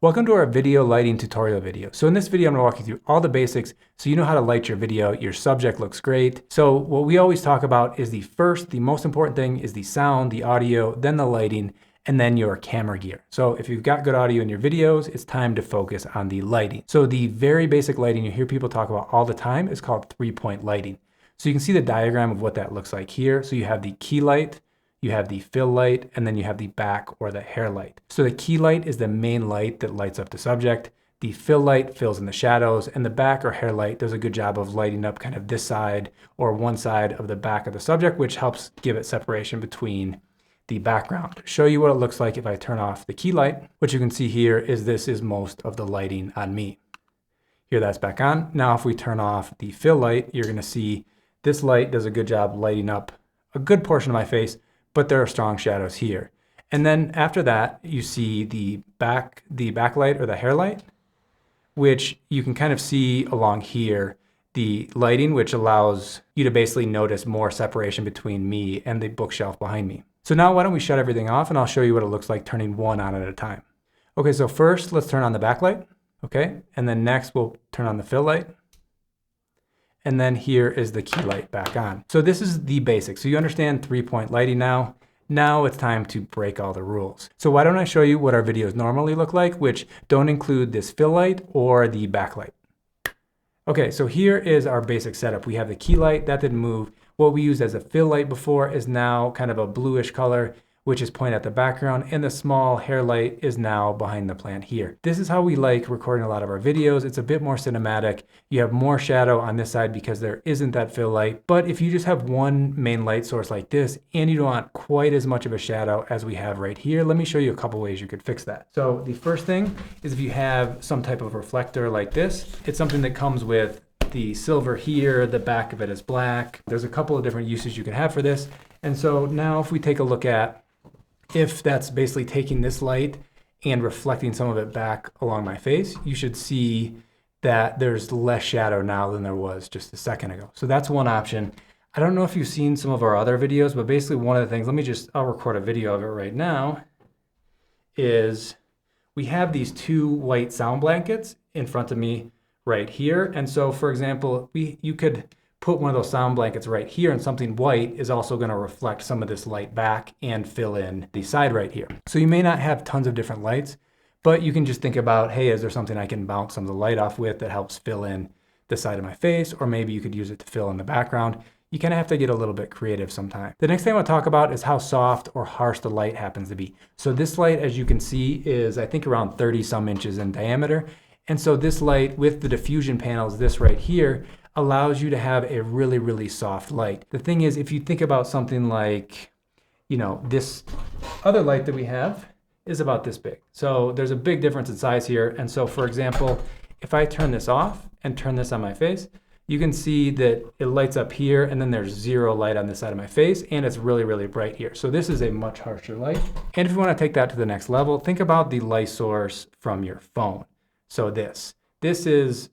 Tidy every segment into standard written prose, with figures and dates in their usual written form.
Welcome to our video lighting tutorial video. So in this video, I'm gonna walk you through all the basics so you know how to light your video. Your subject looks great. So what we always talk about is the most important thing is the sound, the audio, then the lighting, and then your camera gear. So if you've got good audio in your videos, it's time to focus on the lighting. So the very basic lighting you hear people talk about all the time is called 3-point lighting. So you can see the diagram of what that looks like here. So you have the key light, you have the fill light, and then you have the back or the hair light. So the key light is the main light that lights up the subject. The fill light fills in the shadows, and the back or hair light does a good job of lighting up kind of this side or one side of the back of the subject, which helps give it separation between the background. To show you what it looks like if I turn off the key light, what you can see here is this is most of the lighting on me. Here that's back on. Now if we turn off the fill light, you're gonna see this light does a good job lighting up a good portion of my face, but there are strong shadows here. And then after that, you see the backlight or the hair light, which you can kind of see along here, the lighting, which allows you to basically notice more separation between me and the bookshelf behind me. So now why don't we shut everything off and I'll show you what it looks like turning one on at a time. Okay, so first let's turn on the backlight, okay? And then next we'll turn on the fill light. And then here is the key light back on. So this is the basics. So you understand 3-point lighting now. Now it's time to break all the rules. So why don't I show you what our videos normally look like, which don't include this fill light or the backlight. Okay, so here is our basic setup. We have the key light, that didn't move. What we used as a fill light before is now kind of a bluish color, which is pointed at the background, and the small hair light is now behind the plant here. This is how we like recording a lot of our videos. It's a bit more cinematic. You have more shadow on this side because there isn't that fill light. But if you just have one main light source like this, and you don't want quite as much of a shadow as we have right here, let me show you a couple ways you could fix that. So the first thing is if you have some type of reflector like this, it's something that comes with the silver here, the back of it is black. There's a couple of different uses you can have for this. And so now if we take a look at if that's basically taking this light and reflecting some of it back along my face, you should see that there's less shadow now than there was just a second ago. So that's one option. I don't know if you've seen some of our other videos, but basically one of the things, I'll record a video of it right now, is we have these two white sound blankets in front of me right here. And so for example, you could put one of those sound blankets right here, and something white is also going to reflect some of this light back and fill in the side right here. So you may not have tons of different lights, but you can just think about, hey, is there something I can bounce some of the light off with that helps fill in the side of my face? Or maybe you could use it to fill in the background. You kind of have to get a little bit creative sometimes. The next thing I want to talk about is how soft or harsh the light happens to be. So this light, as you can see, is I think around 30 some inches in diameter. And so this light with the diffusion panels, this right here, allows you to have a really, really soft light. The thing is, if you think about something like, this other light that we have is about this big. So there's a big difference in size here. And so for example, if I turn this off and turn this on my face, you can see that it lights up here and then there's zero light on this side of my face and it's really, really bright here. So this is a much harsher light. And if you want to take that to the next level, think about the light source from your phone. So this is,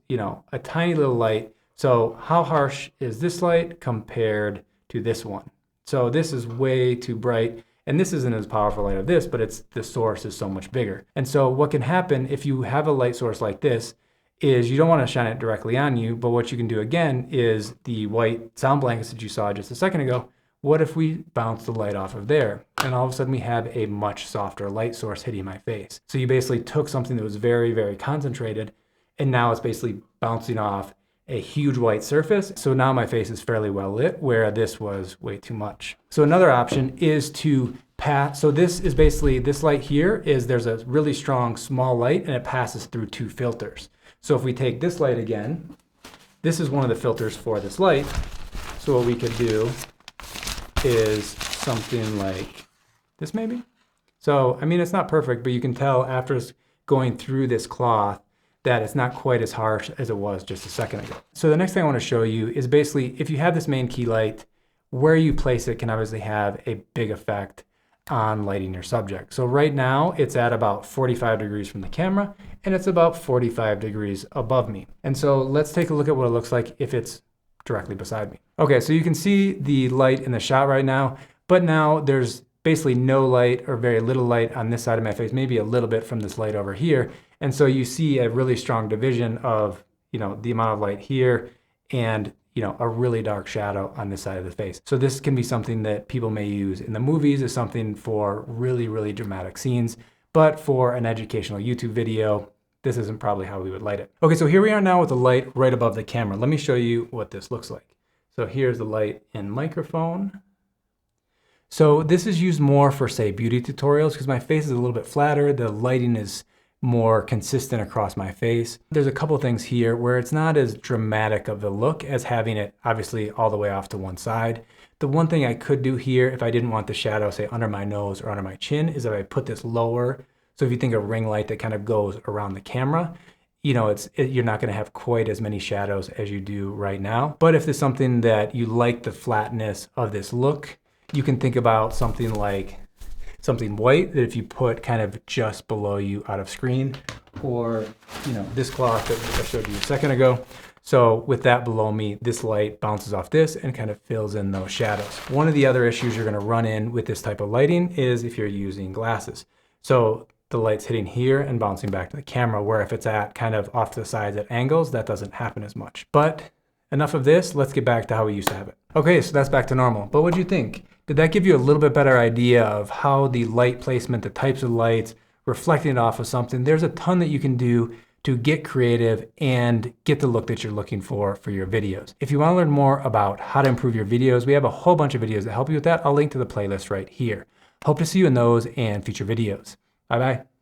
a tiny little light. So how harsh is this light compared to this one? So this is way too bright, and this isn't as powerful light of this, but the source is so much bigger. And so what can happen if you have a light source like this is you don't want to shine it directly on you, but what you can do again is the white sound blankets that you saw just a second ago, what if we bounce the light off of there? And all of a sudden we have a much softer light source hitting my face. So you basically took something that was very, very concentrated, and now it's basically bouncing off a huge white surface. So now my face is fairly well lit, where this was way too much. So another option is to pass. So this is basically, this light here there's a really strong small light and it passes through two filters. So if we take this light again, this is one of the filters for this light. So what we could do is something like this maybe. So, it's not perfect, but you can tell after it's going through this cloth that it's not quite as harsh as it was just a second ago. So the next thing I want to show you is basically if you have this main key light, where you place it can obviously have a big effect on lighting your subject. So right now it's at about 45 degrees from the camera and it's about 45 degrees above me. And so let's take a look at what it looks like if it's directly beside me. Okay, so you can see the light in the shot right now, but now there's basically no light or very little light on this side of my face, maybe a little bit from this light over here. And so you see a really strong division of, the amount of light here and, a really dark shadow on this side of the face. So this can be something that people may use in the movies as something for really, really dramatic scenes. But for an educational YouTube video, this isn't probably how we would light it. Okay, so here we are now with the light right above the camera. Let me show you what this looks like. So here's the light in microphone. So this is used more for, say, beauty tutorials because my face is a little bit flatter. The lighting is more consistent across my face. There's a couple things here where it's not as dramatic of a look as having it obviously all the way off to one side. The one thing I could do here if I didn't want the shadow, say, under my nose or under my chin, is if I put this lower. So if you think of ring light that kind of goes around the camera, you're not going to have quite as many shadows as you do right now. But if there's something that you like the flatness of this look, you can think about something like something white that if you put kind of just below you out of screen, or this cloth that I showed you a second ago. So with that below me, this light bounces off this and kind of fills in those shadows. One of the other issues you're going to run in with this type of lighting is if you're using glasses. So the light's hitting here and bouncing back to the camera, where if it's at kind of off to the sides at angles, that doesn't happen as much. But enough of this, let's get back to how we used to have it. Okay, so that's back to normal. But what do you think? Did that give you a little bit better idea of how the light placement, the types of lights, reflecting it off of something? There's a ton that you can do to get creative and get the look that you're looking for your videos. If you want to learn more about how to improve your videos, we have a whole bunch of videos that help you with that. I'll link to the playlist right here. Hope to see you in those and future videos. Bye-bye.